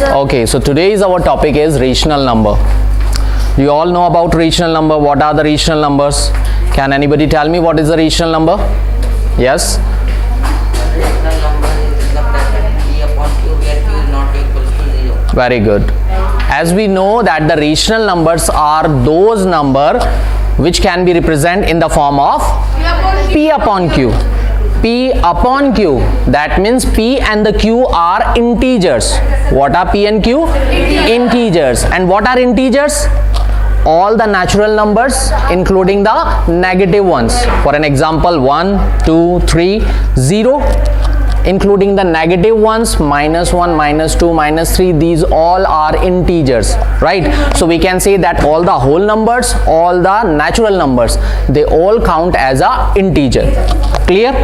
sir. Okay, so today's our topic is rational number. You all know about rational number. What are the rational numbers? Can anybody tell me what is the rational number? Yes? Rational number is in the bracket P upon Q where Q is not equal to 0. Very good. As we know that the rational numbers are those number which can be represented in the form of P upon Q. P upon Q. That means P and the Q are integers. What are P and Q? Integers. And what are integers? All the natural numbers including the negative ones. For an example, 1, 2, 3, 0. Including the negative ones, -1, -2, -3, these all are integers, right? So we can say that all the whole numbers, all the natural numbers, they all count as a integer. Clear?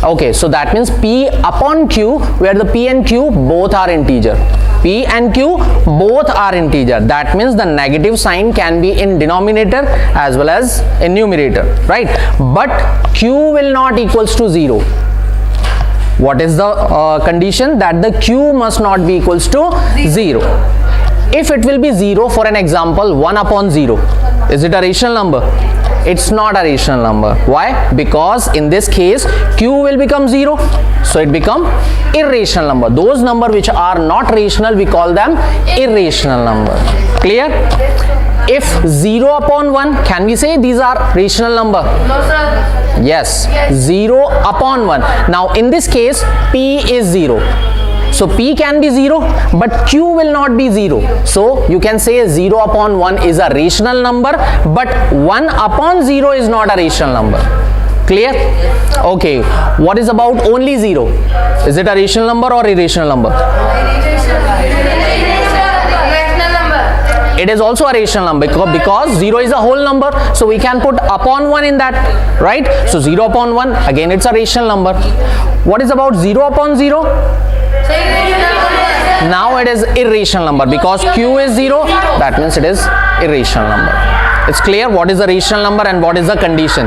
Okay, so that means P upon Q, where the P and Q both are integer. P and Q both are integer. That means the negative sign can be in denominator as well as in numerator, right? But Q will not equals to 0. What is the condition? That the Q must not be equals to 0. If it will be 0, for an example, 1 upon 0, is it a rational number? It's not a rational number. Why? Because in this case, Q will become 0. So it become irrational number. Those number which are not rational, we call them irrational number. Clear? If 0 upon 1, can we say these are rational number? No, sir. Yes, 0 upon 1. Now in this case, P is 0. So P can be 0, but Q will not be 0. So you can say 0 upon 1 is a rational number, but 1 upon 0 is not a rational number. Clear? Okay. What is about only 0? Is it a rational number or irrational number? It is also a rational number because 0 is a whole number, so we can put upon 1 in that, right? So 0 upon 1, again it's a rational number. What is about 0 upon 0? Now it is irrational number because Q is 0, that means it is irrational number. It's clear what is a rational number and what is the condition.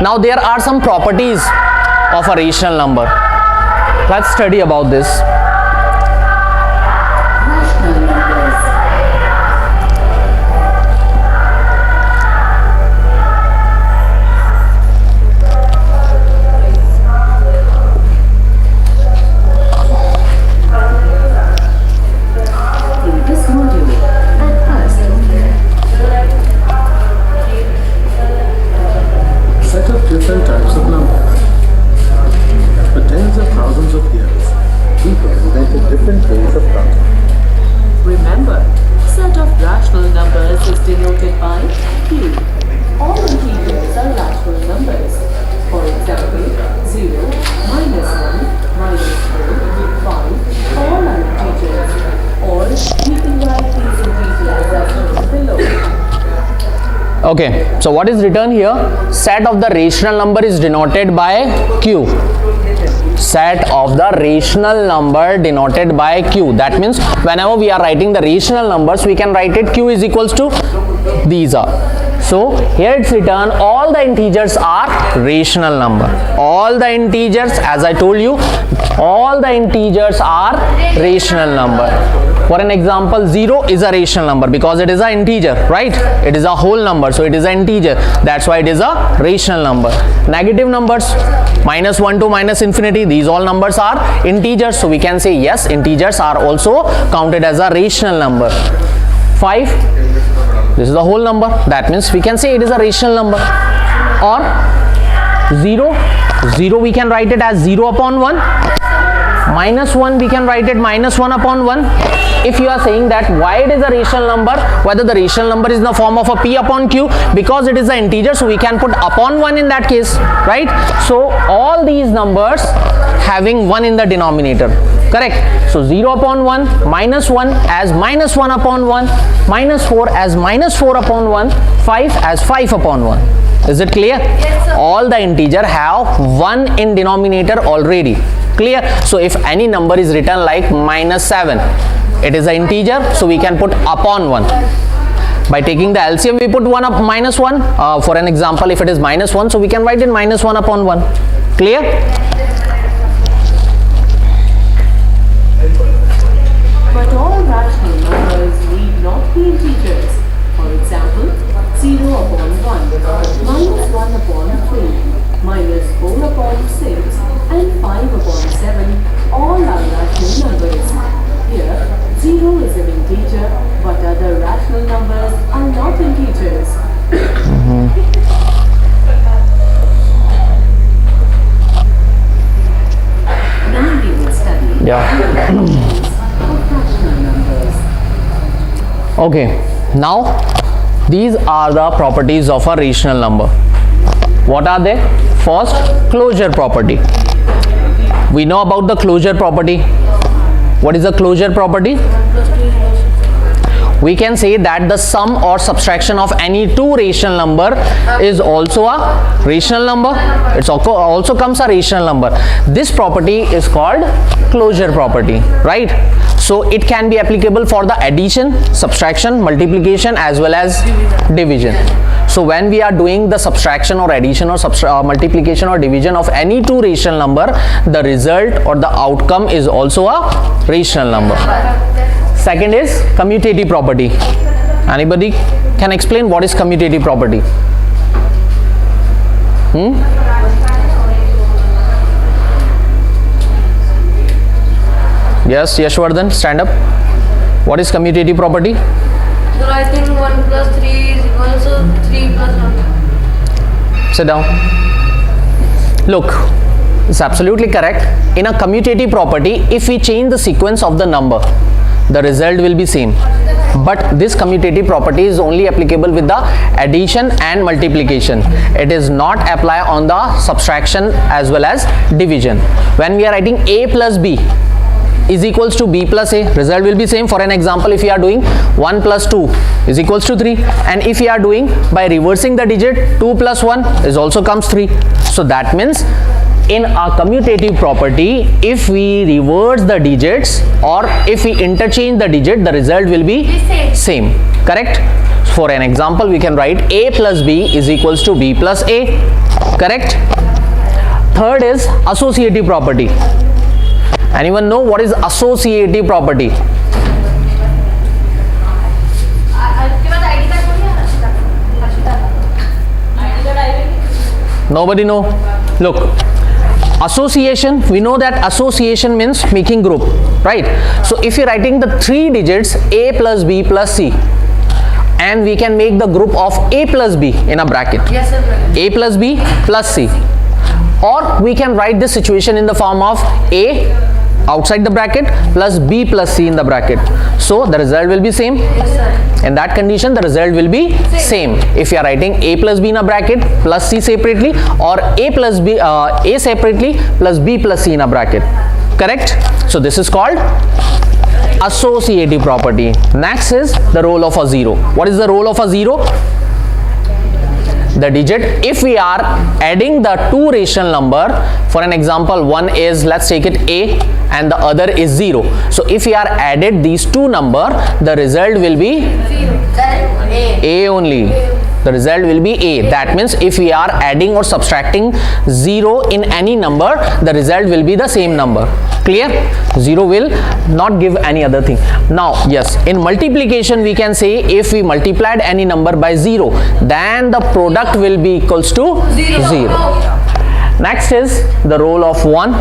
Now there are some properties of a rational number. Let's study about this. Different types of numbers. For tens of thousands of years, people invented different ways of counting. Remember, set of rational numbers is denoted by Q. All integers are rational numbers. For example, 0, -1, -4, 5, all are integers. Or we can write these integers as shown below. Okay, so what is written here? Set of the rational number is denoted by Q. Set of the rational number denoted by Q. That means whenever we are writing the rational numbers, we can write it Q is equals to these are. So here it's written all the integers are rational number. All the integers, as I told you, all the integers are rational number. For an example, 0 is a rational number because it is an integer, right? It is a whole number, so it is an integer. That's why it is a rational number. Negative numbers, -1 to -infinity, these all numbers are integers. So we can say yes, integers are also counted as a rational number. 5, this is the whole number. That means we can say it is a rational number. Or 0 we can write it as 0 upon 1. -1 we can write it -1 upon 1. If you are saying that why it is a rational number, whether the rational number is in the form of a P upon Q, because it is an integer, so we can put upon 1 in that case, right? So all these numbers having 1 in the denominator, correct? So 0 upon 1, -1 as -1 upon 1, -4 as -4 upon 1, 5 as 5 upon 1. Is it clear? Yes, sir. All the integer have 1 in denominator already. Clear? So if any number is written like -7, it is an integer, so we can put upon 1. By taking the LCM, we put 1 up -1. For an example, if it is -1, so we can write it -1 upon 1. Clear? But all Okay, now these are the properties of a rational number. What are they? First, closure property. We know about the closure property. What is the closure property? We can say that the sum or subtraction of any two rational number is also a rational number. It also comes a rational number. This property is called closure property, right? So it can be applicable for the addition, subtraction, multiplication as well as division. So when we are doing the subtraction or addition or multiplication or division of any two rational number, the result or the outcome is also a rational number. Second is commutative property. Anybody can explain what is commutative property? Yes, Yashwardhan, stand up. What is commutative property? So I think 1 plus 3 is equals to 3 plus 1. Sit down. Look, it's absolutely correct. In a commutative property, if we change the sequence of the number, the result will be same. But this commutative property is only applicable with the addition and multiplication. It is not apply on the subtraction as well as division. When we are writing a plus b is equals to b plus a, result will be same. For an example, if we are doing 1 plus 2 is equals to 3, and if we are doing by reversing the digit, 2 plus 1 is also comes 3. So that means in a commutative property, if we reverse the digits or if we interchange the digit, the result will be same. Correct? For an example, we can write a plus b is equals to b plus a. Correct? Third is associative property. Anyone know what is associative property? Nobody know? Look, association, we know that association means making group, right? So if you're writing the three digits a plus b plus c, and we can make the group of a plus b in a bracket. Yes, sir. A plus b plus c, or we can write this situation in the form of a outside the bracket plus b plus c in the bracket. So the result will be same. Yes, sir. In that condition, the result will be same. If you are writing a plus b in a bracket plus c separately, or a plus b a separately plus b plus c in a bracket. Correct? So this is called associative property. Next is the role of a zero. What is the role of a zero? The digit, if we are adding the two rational number, for an example, one is, let's take it a and the other is 0. So if we are added these two number, the result will be a only. The result will be a. That means if we are adding or subtracting 0 in any number, the result will be the same number. Clear? 0 will not give any other thing. Now, yes, in multiplication we can say if we multiplied any number by 0, then the product will be equals to 0. Next is the role of 1.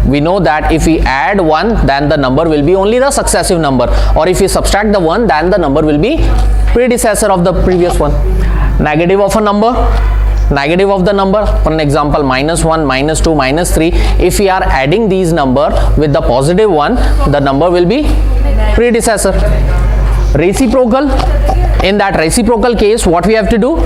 We know that if we add 1, then the number will be only the successive number, or if we subtract the 1, then the number will be predecessor of the previous one. Negative of a number, negative of the number, for an example, -1, -2, -3, if we are adding these number with the positive one, the number will be predecessor. Reciprocal, in that reciprocal case, what we have to do?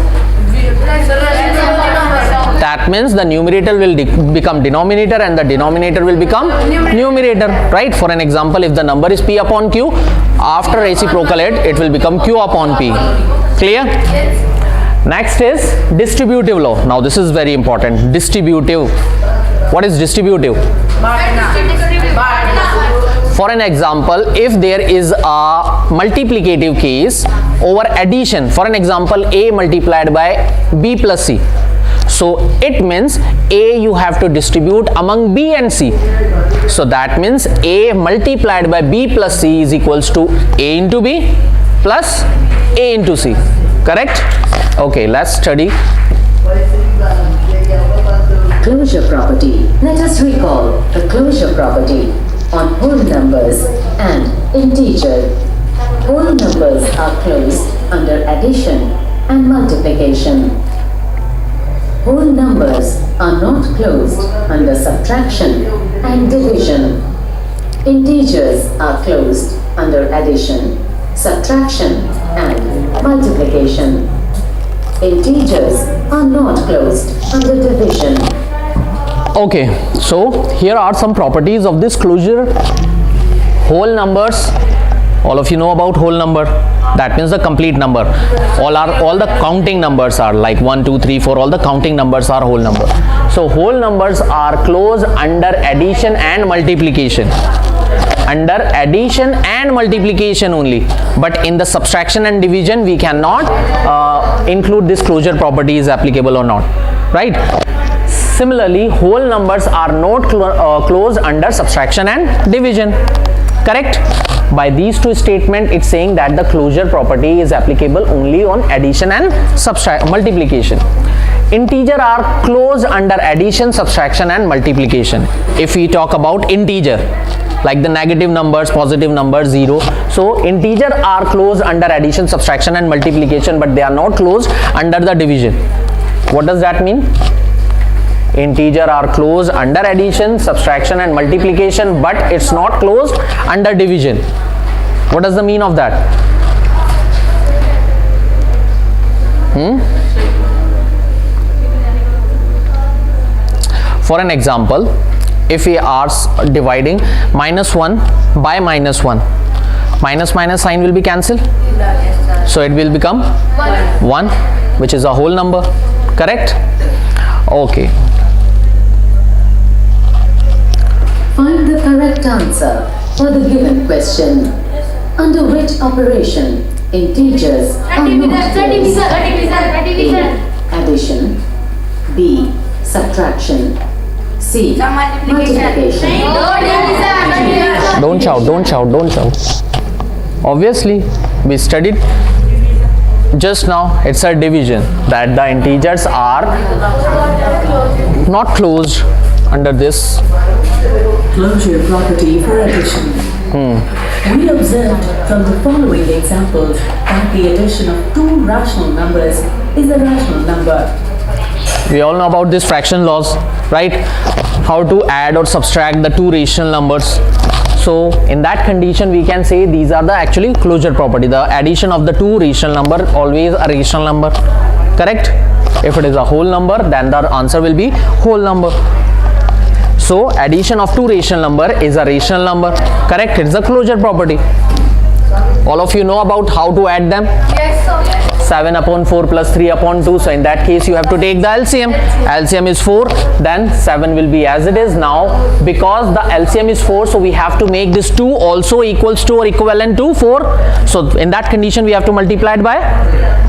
That means the numerator will become denominator and the denominator will become numerator, right? For an example, if the number is p upon q, after reciprocate it will become q upon p. Clear? Next is distributive law. Now this is very important. Distributive. What is distributive? For an example, if there is a multiplicative case over addition, for an example, a multiplied by b plus c. So it means a you have to distribute among b and c. So that means a multiplied by b plus c is equals to a into b plus a into c. Correct? Okay, let's study Closure property. Let us recall the closure property on whole numbers and integer. Whole numbers are closed under addition and multiplication. Whole numbers are not closed under subtraction and division. Integers are closed under addition, subtraction, and multiplication. Integers are not closed under division. Okay, so here are some properties of this closure. Whole numbers, all of you know about whole number. That means the complete number. All the counting numbers are like 1, 2, 3, 4. All the counting numbers are whole number. So whole numbers are closed under addition and multiplication. Under addition and multiplication only. But in the subtraction and division, we cannot include this closure property is applicable or not. Right? Similarly, whole numbers are not closed under subtraction and division. Correct? By these two statements, it's saying that the closure property is applicable only on addition and multiplication. Integer are closed under addition, subtraction and multiplication. If we talk about integer, like the negative numbers, positive numbers, 0. So integer are closed under addition, subtraction and multiplication, but they are not closed under the division. What does that mean? Integer are closed under addition, subtraction and multiplication, but it's not closed under division. What does the mean of that? For an example, if we are dividing -1 by -1, minus sign will be cancelled. So it will become 1, which is a whole number. Correct? Okay. Find the correct answer for the given question. Under which operation integers are not closed? A. Addition. B. Subtraction. C. Multiplication. Don't shout. Obviously, we studied just now, it's a division, that the integers are not closed under this. Closure property for addition. We observed from the following examples that the addition of two rational numbers is a rational number. We all know about this fraction laws, right? How to add or subtract the two rational numbers. So in that condition, we can say these are the actually closure property. The addition of the two rational number always a rational number. Correct? If it is a whole number, then the answer will be whole number. So addition of two rational number is a rational number. Correct? It's a closure property. All of you know about how to add them? Yes, sir. 7 upon 4 plus 3 upon 2. So in that case, you have to take the LCM. LCM is 4. Then 7 will be as it is. Now, because the LCM is 4, so we have to make this 2 also equals to or equivalent to 4. So in that condition, we have to multiply it by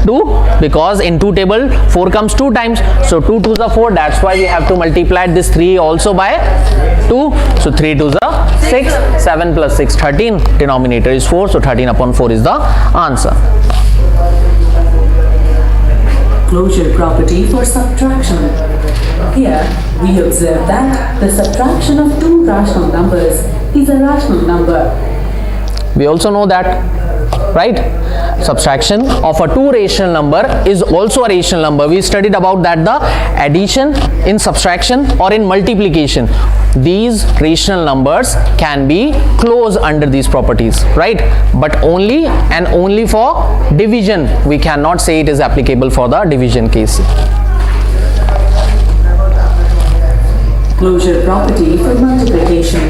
2. Because in 2 table, 4 comes 2 times. So 2 2s are 4. That's why we have to multiply this 3 also by 2. So 3 2s are 6. 7 plus 6, 13. Denominator is 4. So 13 upon 4 is the answer. Closure property for subtraction. Here, we observe that the subtraction of two rational numbers is a rational number. We also know that, right? Subtraction of a two rational number is also a rational number. We studied about that, the addition in subtraction or in multiplication. These rational numbers can be closed under these properties, right? But only and only for division. We cannot say it is applicable for the division case. Closure property for multiplication.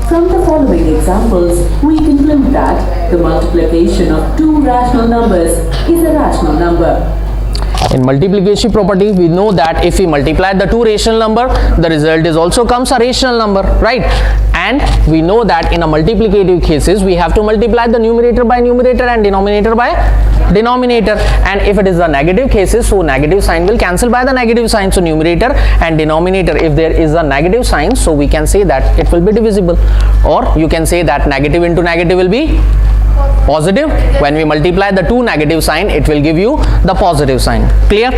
From the following examples, we conclude that the multiplication of two rational numbers is a rational number. In multiplication property, we know that if we multiply the two rational number, the result is also comes a rational number, right? And we know that in a multiplicative cases, we have to multiply the numerator by numerator and denominator by denominator. And if it is the negative cases, so negative sign will cancel by the negative sign. So numerator and denominator, if there is a negative sign, so we can say that it will be divisible. Or you can say that negative into negative will be positive. When we multiply the two negative sign, it will give you the positive sign. Clear?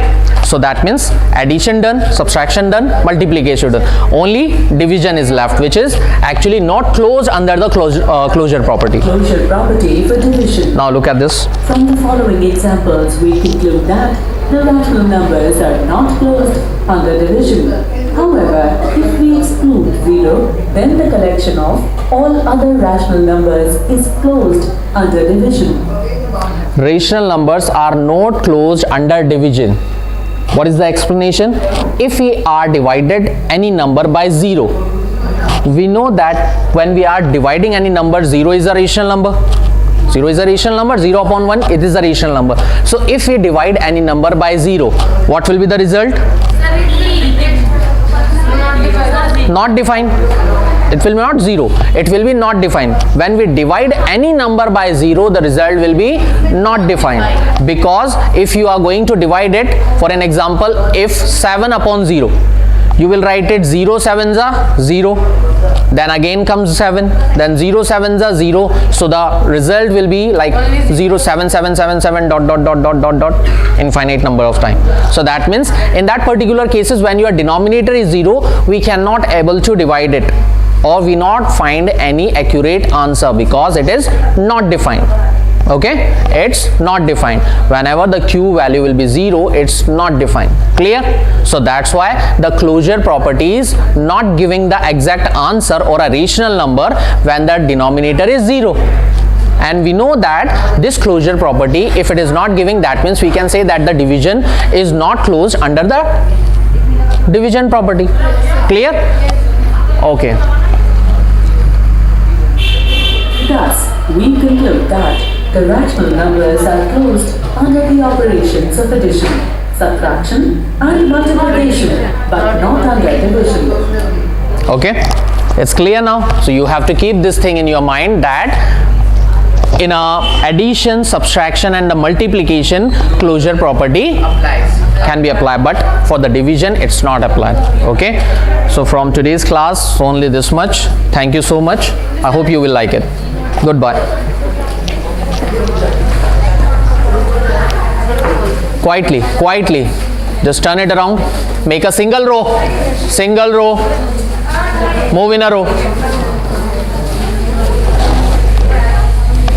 So that means addition done, subtraction done, multiplication done. Only division is left, which is actually not closed under the closure property. Closure property for division. Now look at this. From the following examples, we conclude that the rational numbers are not closed under division. However, if we exclude 0, then the collection of all other rational numbers is closed under division. Rational numbers are not closed under division. What is the explanation? If we are divided any number by 0, we know that when we are dividing any number, 0 is a rational number. 0 is a rational number, 0 upon 1, it is a rational number. So if we divide any number by 0, what will be the result? Not defined. It will be not 0, it will be not defined. When we divide any number by 0, the result will be not defined. Because if you are going to divide it, for an example, if 7 upon 0, you will write it 0 sevens are 0, then again comes 7, then 0 sevens are 0, so the result will be like 0 7 7 7 7 dot dot dot dot dot dot infinite number of time. So that means in that particular cases, when your denominator is 0, we cannot able to divide it, or we not find any accurate answer because it is not defined. Okay, it's not defined. Whenever the q value will be 0, it's not defined. Clear? So that's why the closure property is not giving the exact answer or a rational number when the denominator is 0. And we know that this closure property, if it is not giving, that means we can say that the division is not closed under the division property. Clear? Okay. Thus, we conclude that the rational numbers are closed under the operations of addition, subtraction and multiplication, but not under division. Okay, it's clear now. So you have to keep this thing in your mind that in addition, subtraction and the multiplication, closure property can be applied, but for the division it's not applied. Okay, so from today's class only this much. Thank you so much. I hope you will like it. Goodbye. Quietly, just turn it around, make a single row, move in a row.